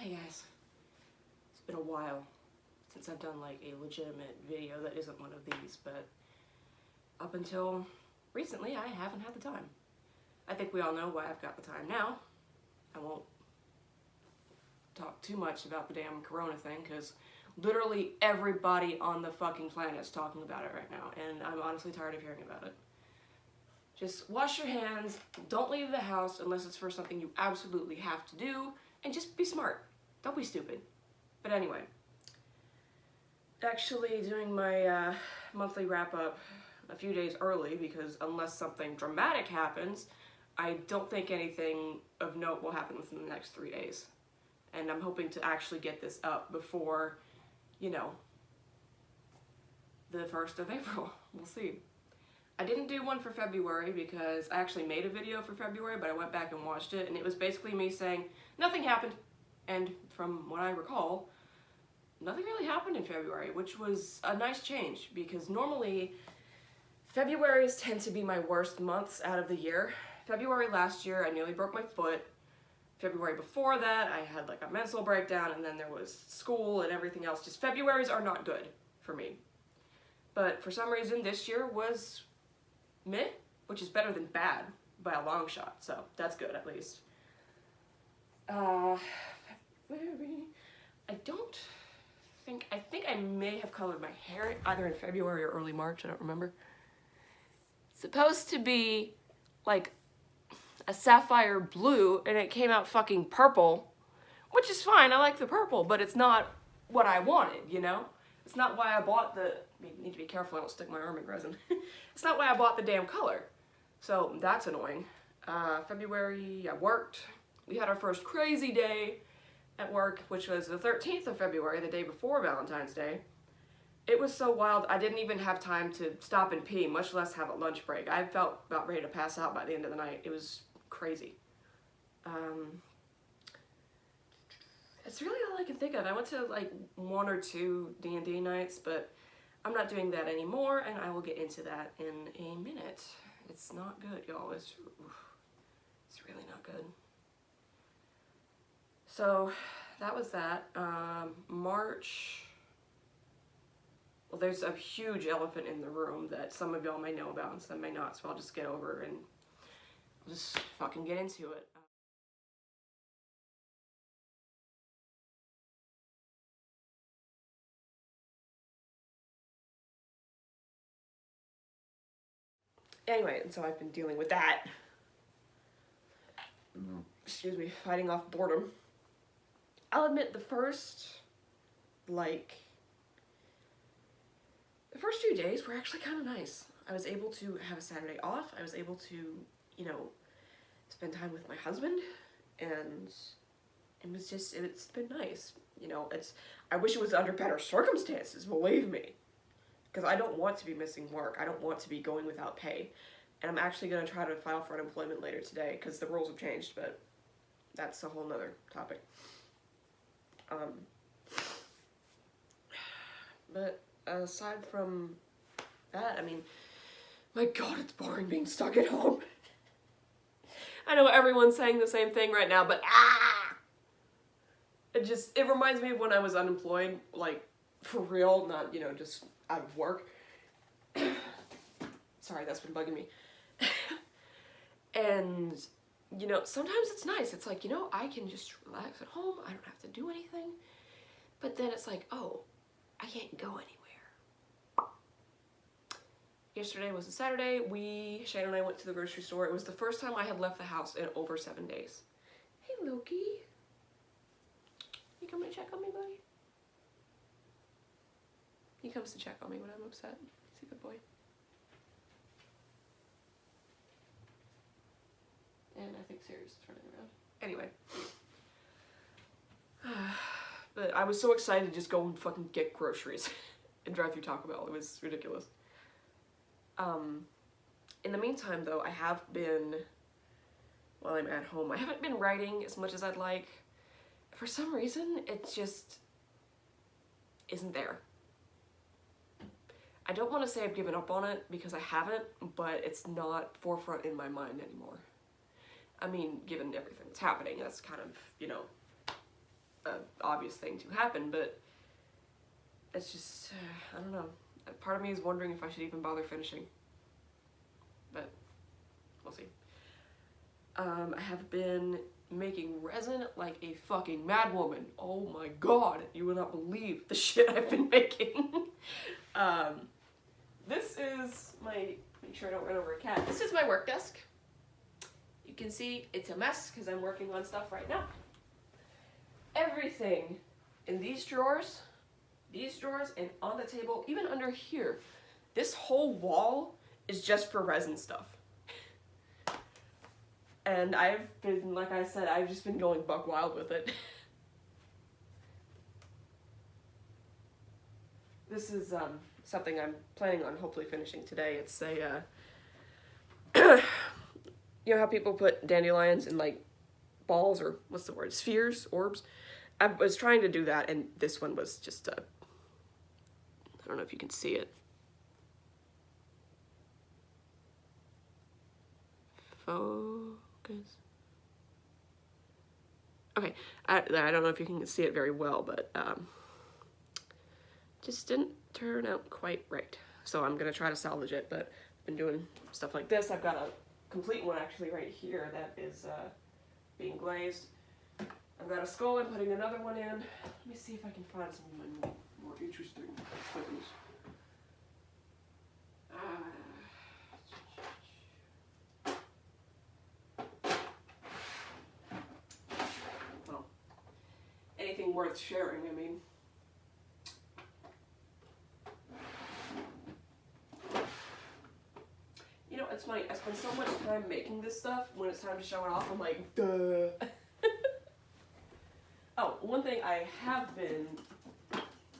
Hey guys, it's been a while since I've done like a legitimate video that isn't one of these, but up until recently I haven't had the time. I think we all know why I've got the time now. I won't talk too much about the damn corona thing because literally everybody on the fucking planet is talking about it right now, and I'm honestly tired of hearing about it. Just wash your hands, don't leave the house unless it's for something you absolutely have to do, and just be smart. Don't be stupid. But anyway, actually doing my monthly wrap-up a few days early because unless something dramatic happens, I don't think anything of note will happen within the next 3 days. And I'm hoping to actually get this up before, you know, the 1st of April. We'll see. I didn't do one for February because I actually made a video for February, but I went back and watched it, and it was basically me saying nothing happened. And from what I recall, nothing really happened in February, which was a nice change because normally Februarys tend to be my worst months out of the year. February last year, I nearly broke my foot. February before that, I had like a mental breakdown, and then there was school and everything else. Just Februarys are not good for me. But for some reason, this year was meh, which is better than bad by a long shot, so that's good at least. February, I think I may have colored my hair either in February or early March, I don't remember. It's supposed to be like a sapphire blue, and it came out fucking purple, which is fine, I like the purple, but it's not what I wanted, you know? It's not why I bought the, I need to be careful I don't stick my arm in resin. It's not why I bought the damn color. So that's annoying. February, I worked. We had our first crazy day at work, which was the 13th of February, the day before Valentine's Day. It was so wild, I didn't even have time to stop and pee, much less have a lunch break. I felt about ready to pass out by the end of the night. It was crazy. It's really all I can think of. I went to like 1 or 2 D&D nights, but I'm not doing that anymore, and I will get into that in a minute. It's not good, y'all. It's really not good. So that was that. March. Well, there's a huge elephant in the room that some of y'all may know about and some may not, so I'll just get over and I'll just fucking get into it. Anyway, and so I've been dealing with that. Excuse me, fighting off boredom. I'll admit the first few days were actually kind of nice. I was able to have a Saturday off. I was able to, you know, spend time with my husband, and it's been nice. You know, I wish it was under better circumstances, believe me. Because I don't want to be missing work. I don't want to be going without pay. And I'm actually going to try to file for unemployment later today because the rules have changed, but that's a whole nother topic. But aside from that, I mean, my God, it's boring being stuck at home. I know everyone's saying the same thing right now, but it reminds me of when I was unemployed, like, for real, not, you know, just out of work. Sorry, that's been bugging me. And, you know, sometimes it's nice. It's like, you know, I can just relax at home. I don't have to do anything. But then it's like, oh, I can't go anywhere. Yesterday was a Saturday. Shane and I went to the grocery store. It was the first time I had left the house in over 7 days. Hey, Loki. You coming to check on me, buddy? He comes to check on me when I'm upset. He's a good boy. And I think Sirius is running around. Anyway. But I was so excited to just go and fucking get groceries and drive through Taco Bell. It was ridiculous. In the meantime, though, I have been, while I'm at home, I haven't been writing as much as I'd like. For some reason, it just isn't there. I don't want to say I've given up on it because I haven't, but it's not forefront in my mind anymore. I mean, given everything that's happening, that's kind of, you know, a obvious thing to happen, but it's just, I don't know. Part of me is wondering if I should even bother finishing. But we'll see. I have been making resin like a fucking mad woman. Oh my god, you will not believe the shit I've been making. This is my, make sure I don't run over a cat. This is my work desk. You can see it's a mess because I'm working on stuff right now. Everything in these drawers, and on the table, even under here, this whole wall is just for resin stuff. And I've been, like I said, I've just been going buck wild with it. This is something I'm planning on hopefully finishing today. It's a, you know how people put dandelions in like balls, or what's the word, spheres, orbs? I was trying to do that, and this one was just I don't know if you can see it. Focus. Okay, I don't know if you can see it very well, but just didn't turn out quite right. So I'm gonna try to salvage it, but I've been doing stuff like this. I've got a complete one actually right here that is being glazed. I've got a skull. I'm putting another one in. Let me see if I can find some more interesting things. Well, anything worth sharing, I mean. You know, it's funny, I spend so much time making this stuff, when it's time to show it off, I'm like, duh. Oh, one thing I have been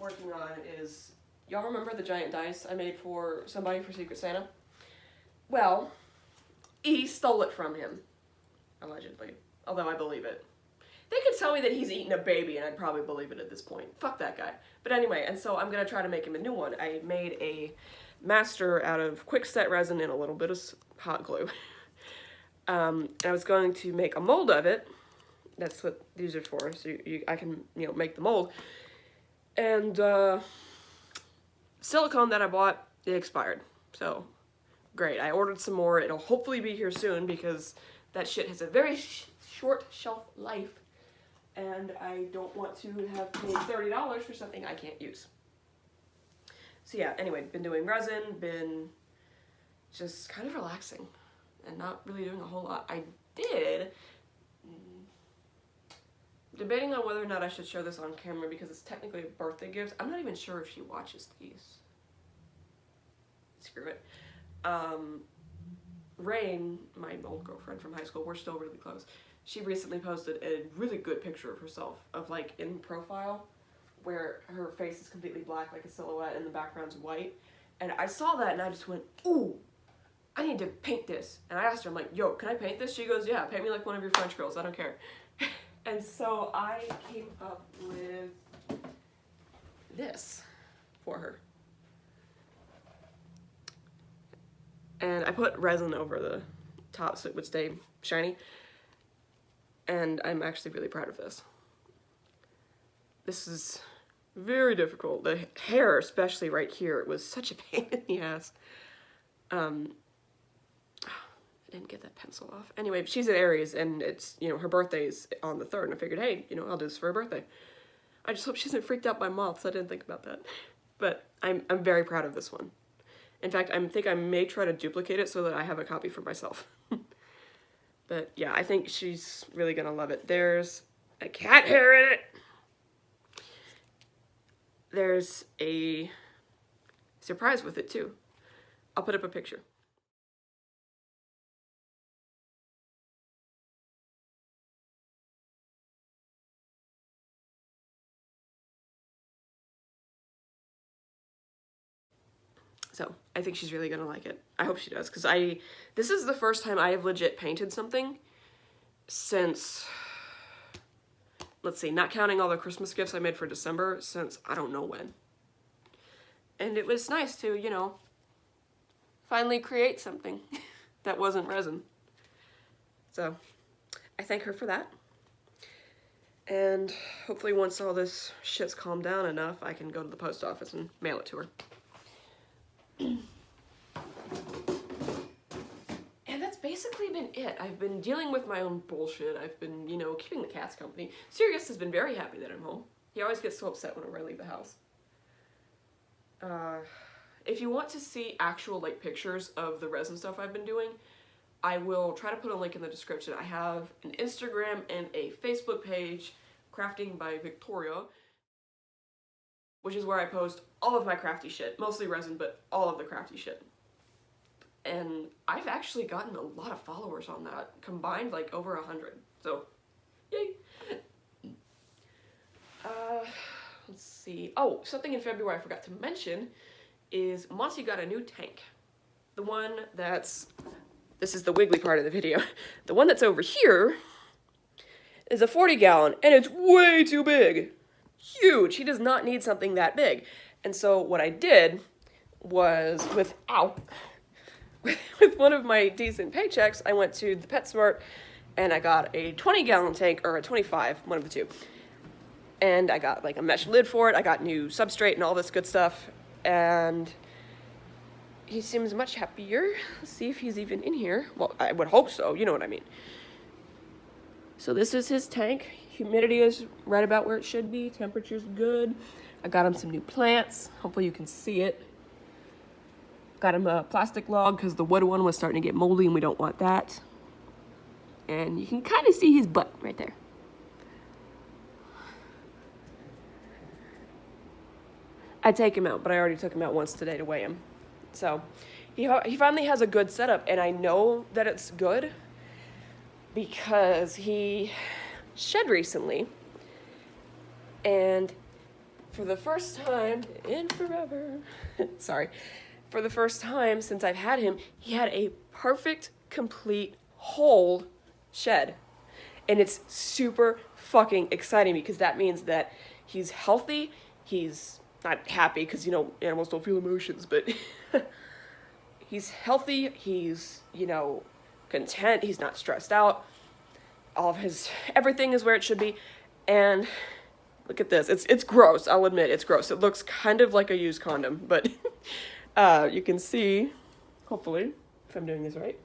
working on is, y'all remember the giant dice I made for somebody for Secret Santa? Well, he stole it from him, allegedly, although I believe it. They could tell me that he's eating a baby and I'd probably believe it at this point. Fuck that guy. But anyway, and so I'm gonna try to make him a new one. I made a master out of quick set resin and a little bit of hot glue. And I was going to make a mold of it. That's what these are for, so I can, you know, make the mold. And silicone that I bought, it expired. So, great. I ordered some more. It'll hopefully be here soon because that shit has a very short shelf life. And I don't want to have paid $30 for something I can't use. So yeah, anyway, been doing resin, been just kind of relaxing and not really doing a whole lot. I did, debating on whether or not I should show this on camera because it's technically a birthday gift. I'm not even sure if she watches these. Screw it. Rain, my old girlfriend from high school, we're still really close. She recently posted a really good picture of herself, of like in profile, where her face is completely black like a silhouette and the background's white. And I saw that and I just went, ooh, I need to paint this. And I asked her, I'm like, yo, can I paint this? She goes, yeah, paint me like one of your French girls, I don't care. And so I came up with this for her. And I put resin over the top so it would stay shiny. And I'm actually really proud of this. This is very difficult. The hair, especially right here, it was such a pain in the ass. I didn't get that pencil off. Anyway, she's an Aries, and it's, you know, her birthday's on the 3rd, and I figured, hey, you know, I'll do this for her birthday. I just hope she isn't freaked out by moths. I didn't think about that. But I'm very proud of this one. In fact, I think I may try to duplicate it so that I have a copy for myself. But yeah, I think she's really gonna love it. There's a cat hair in it. There's a surprise with it too. I'll put up a picture. So I think she's really gonna like it. I hope she does, because this is the first time I have legit painted something since, let's see, not counting all the Christmas gifts I made for December, since I don't know when. And it was nice to, you know, finally create something that wasn't resin. So I thank her for that. And hopefully once all this shit's calmed down enough, I can go to the post office and mail it to her. And that's basically been it. I've been dealing with my own bullshit. I've been, you know, keeping the cats company. Sirius has been very happy that I'm home. He always gets so upset whenever I leave the house. If you want to see actual, like, pictures of the resin stuff I've been doing, I will try to put a link in the description. I have an Instagram and a Facebook page, Crafting by Victoria, which is where I post all of my crafty shit. Mostly resin, but all of the crafty shit. And I've actually gotten a lot of followers on that. Combined, like, over 100. So, yay! Let's see. Oh, something in February I forgot to mention is Monty got a new tank. The one that's... This is the wiggly part of the video. The one that's over here is a 40-gallon, and it's way too big. Huge. He does not need something that big. And so what I did was with one of my decent paychecks, I went to the PetSmart and I got a 20-gallon tank, or a 25, one of the two. And I got like a mesh lid for it. I got new substrate and all this good stuff. And he seems much happier. Let's see if he's even in here. Well, I would hope so. You know what I mean. So this is his tank. Humidity is right about where it should be. Temperature's good. I got him some new plants. Hopefully you can see it. Got him a plastic log because the wood one was starting to get moldy and we don't want that. And you can kind of see his butt right there. I'd take him out, but I already took him out once today to weigh him. So he finally has a good setup, and I know that it's good because he shed recently, and for the first time in forever, sorry, for the first time since I've had him, he had a perfect, complete, whole shed. And it's super fucking exciting because that means that he's healthy, he's not happy because, you know, animals don't feel emotions, but he's healthy, he's, you know, content, he's not stressed out. All of his, everything is where it should be. And look at this. It's gross. I'll admit it's gross. It looks kind of like a used condom, but you can see, hopefully, if I'm doing this right.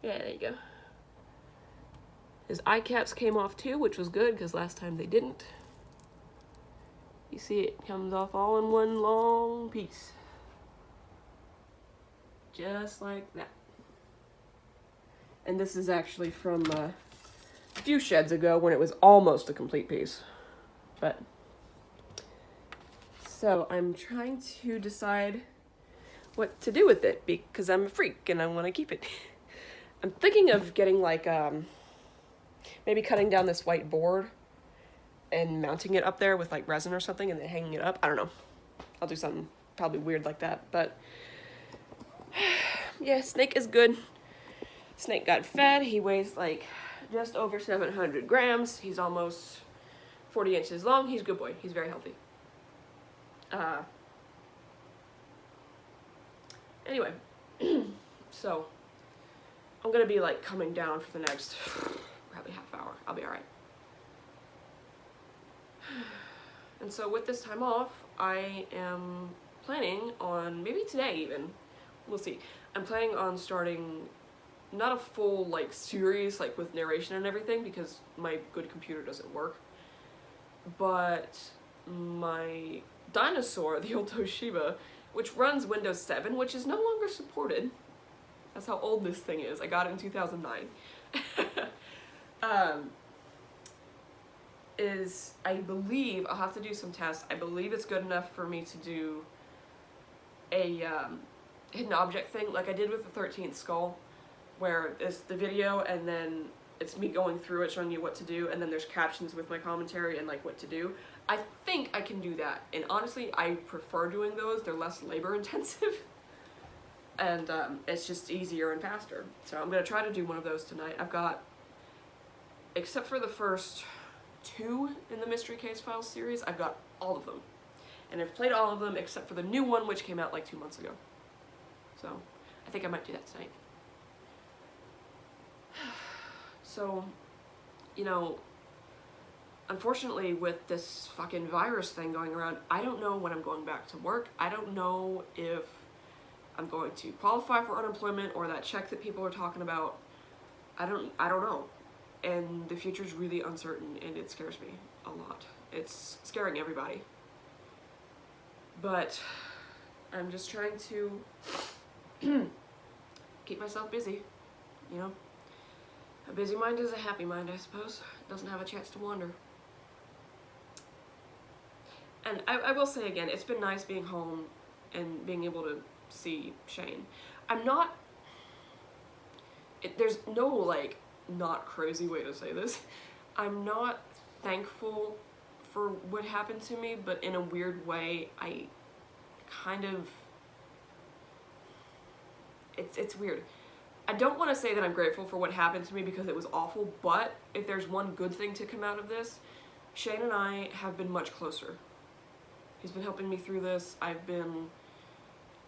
Yeah, there you go. His eye caps came off too, which was good because last time they didn't. You see it comes off all in one long piece. Just like that. And this is actually from a few sheds ago when it was almost a complete piece. But, so I'm trying to decide what to do with it because I'm a freak and I want to keep it. I'm thinking of getting like, maybe cutting down this white board and mounting it up there with like resin or something and then hanging it up. I don't know. I'll do something probably weird like that, but yeah, Snake is good. Snake got fed. He weighs like just over 700 grams. He's almost 40 inches long. He's a good boy. He's very healthy. Anyway, so I'm gonna be like coming down for the next probably half hour. I'll be all right. And so with this time off, I am planning on, maybe today even, we'll see. I'm planning on starting not a full like series like with narration and everything because my good computer doesn't work, but my dinosaur, the old Toshiba, which runs Windows 7, which is no longer supported. That's how old this thing is. I got it in 2009. I believe, I'll have to do some tests, I believe it's good enough for me to do a hidden object thing like I did with the 13th skull, where it's the video and then it's me going through it showing you what to do, and then there's captions with my commentary and like what to do. I think I can do that, and honestly I prefer doing those. They're less labor intensive and it's just easier and faster. So I'm gonna try to do one of those tonight. I've got, except for the first 2 in the Mystery Case Files series, I've got all of them. And I've played all of them except for the new one, which came out like 2 months ago. So I think I might do that tonight. So, you know, unfortunately with this fucking virus thing going around, I don't know when I'm going back to work. I don't know if I'm going to qualify for unemployment or that check that people are talking about. I don't know. And the future's really uncertain, and it scares me a lot. It's scaring everybody. But I'm just trying to keep myself busy, you know? A busy mind is a happy mind, I suppose. It doesn't have a chance to wander. And I will say again, it's been nice being home and being able to see Shane. I'm not... there's no, like, not crazy way to say this. I'm not thankful for what happened to me, but in a weird way, I kind of... It's weird. I don't want to say that I'm grateful for what happened to me because it was awful, but if there's one good thing to come out of this, Shane and I have been much closer. He's been helping me through this. I've been,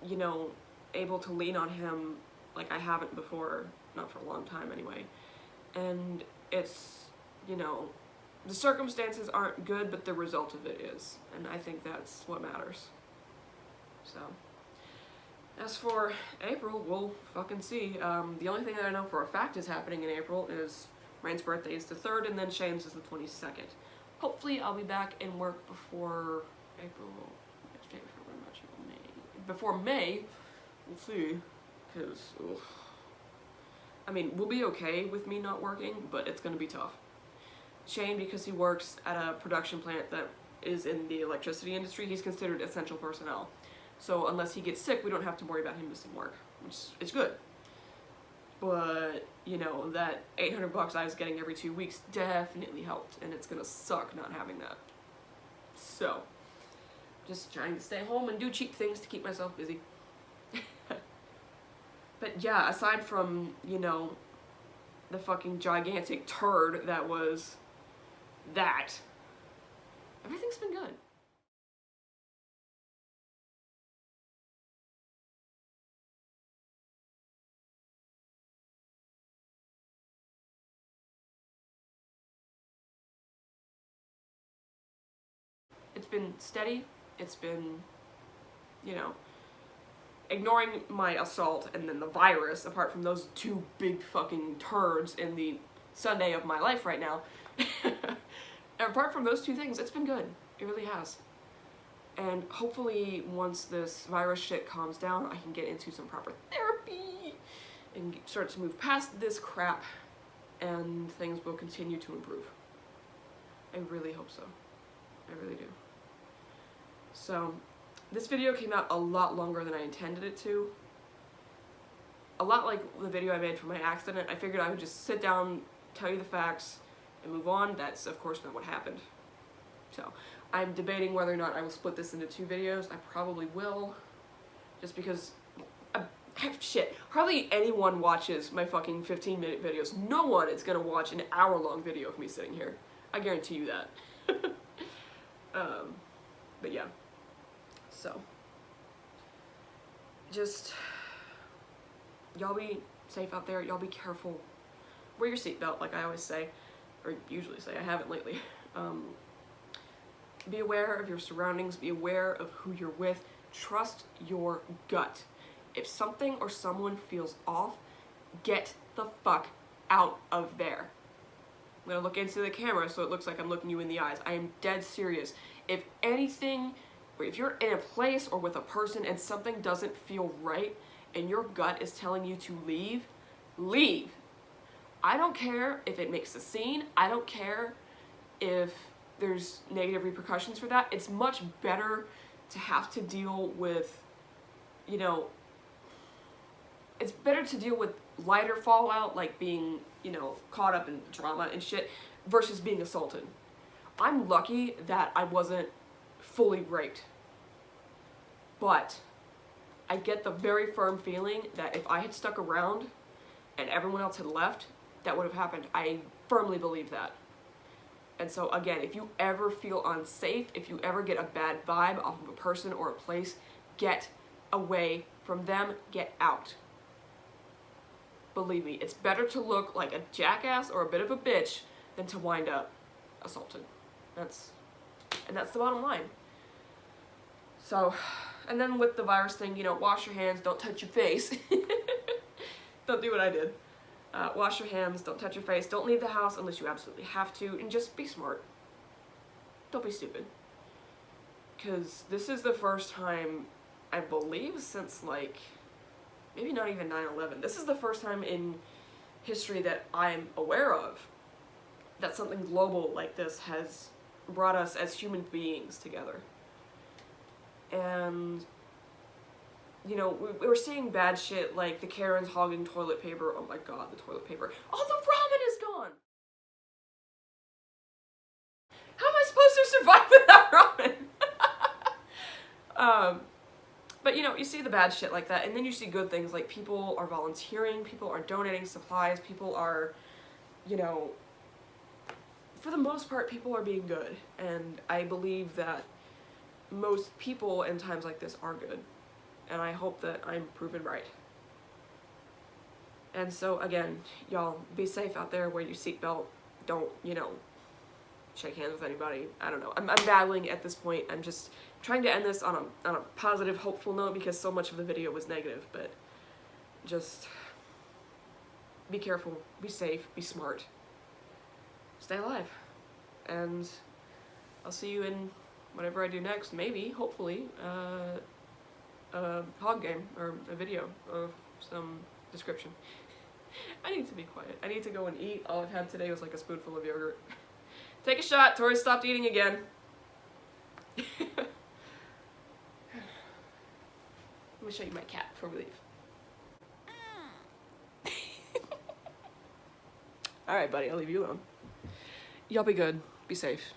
you know, able to lean on him like I haven't before, not for a long time anyway. And it's, you know, the circumstances aren't good, but the result of it is. And I think that's what matters. So, as for April, we'll fucking see. The only thing that I know for a fact is happening in April is Rain's birthday is the 3rd, and then Shane's is the 22nd. Hopefully I'll be back in work before April, March, May. Before May, we'll see, because, I mean, we'll be okay with me not working, but it's gonna be tough. Shane, because he works at a production plant that is in the electricity industry, he's considered essential personnel. So unless he gets sick, we don't have to worry about him missing work, which is good. But, you know, that $800 I was getting every 2 weeks definitely helped, and it's gonna suck not having that. So, just trying to stay home and do cheap things to keep myself busy. But yeah, aside from, you know, the fucking gigantic turd that was that, everything's been good. It's been steady. It's been, you know, ignoring my assault and then the virus, apart from those two big fucking turds in the Sunday of my life right now. Apart from those two things, it's been good. It really has. And hopefully once this virus shit calms down, I can get into some proper therapy and start to move past this crap, and things will continue to improve. I really hope so. I really do. So, this video came out a lot longer than I intended it to. A lot like the video I made for my accident. I figured I would just sit down, tell you the facts, and move on. That's, of course, not what happened. So, I'm debating whether or not I will split this into 2 videos. I probably will. Just because... shit. Hardly anyone watches my fucking 15-minute videos. No one is gonna watch an hour-long video of me sitting here. I guarantee you that. But yeah. So, just, y'all be safe out there, y'all be careful, wear your seatbelt like I always say, or usually say, I haven't lately. Be aware of your surroundings, be aware of who you're with, trust your gut. If something or someone feels off, get the fuck out of there. I'm gonna look into the camera so it looks like I'm looking you in the eyes. I am dead serious. If anything, or if you're in a place or with a person and something doesn't feel right and your gut is telling you to leave, leave. I don't care if it makes a scene. I don't care if there's negative repercussions for that. It's much better to have to deal with, you know, it's better to deal with lighter fallout, like being, you know, caught up in drama and shit, versus being assaulted. I'm lucky that I wasn't fully raped, but I get the very firm feeling that if I had stuck around and everyone else had left, that would have happened. I firmly believe that. And so again, if you ever feel unsafe, if you ever get a bad vibe off of a person or a place, get away from them, get out. Believe me, it's better to look like a jackass or a bit of a bitch than to wind up assaulted. That's the bottom line. So, and then with the virus thing, you know, wash your hands, don't touch your face. Don't do what I did. Wash your hands, don't touch your face, don't leave the house unless you absolutely have to, and just be smart. Don't be stupid. Because this is the first time, I believe, since like, maybe not even 9/11. This is the first time in history that I'm aware of that something global like this has brought us as human beings together. And, you know, we were seeing bad shit like the Karens hogging toilet paper. Oh my god, the toilet paper. All the ramen is gone! How am I supposed to survive without ramen? But you know, you see the bad shit like that, and then you see good things like people are volunteering, people are donating supplies, people are, you know, for the most part, people are being good. And I believe that most people in times like this are good. And I hope that I'm proven right. And so again, y'all, be safe out there, wear your seatbelt, don't, you know, shake hands with anybody. I don't know. I'm battling at this point. I'm just trying to end this on a positive, hopeful note because so much of the video was negative, but just be careful, be safe, be smart, stay alive, and I'll see you in whatever I do next, maybe, hopefully, a hog game, or a video of some description. I need to be quiet. I need to go and eat. All I've had today was like a spoonful of yogurt. Take a shot. Tori stopped eating again. Let me show you my cat before we leave. Alright, buddy, I'll leave you alone. Y'all be good. Be safe.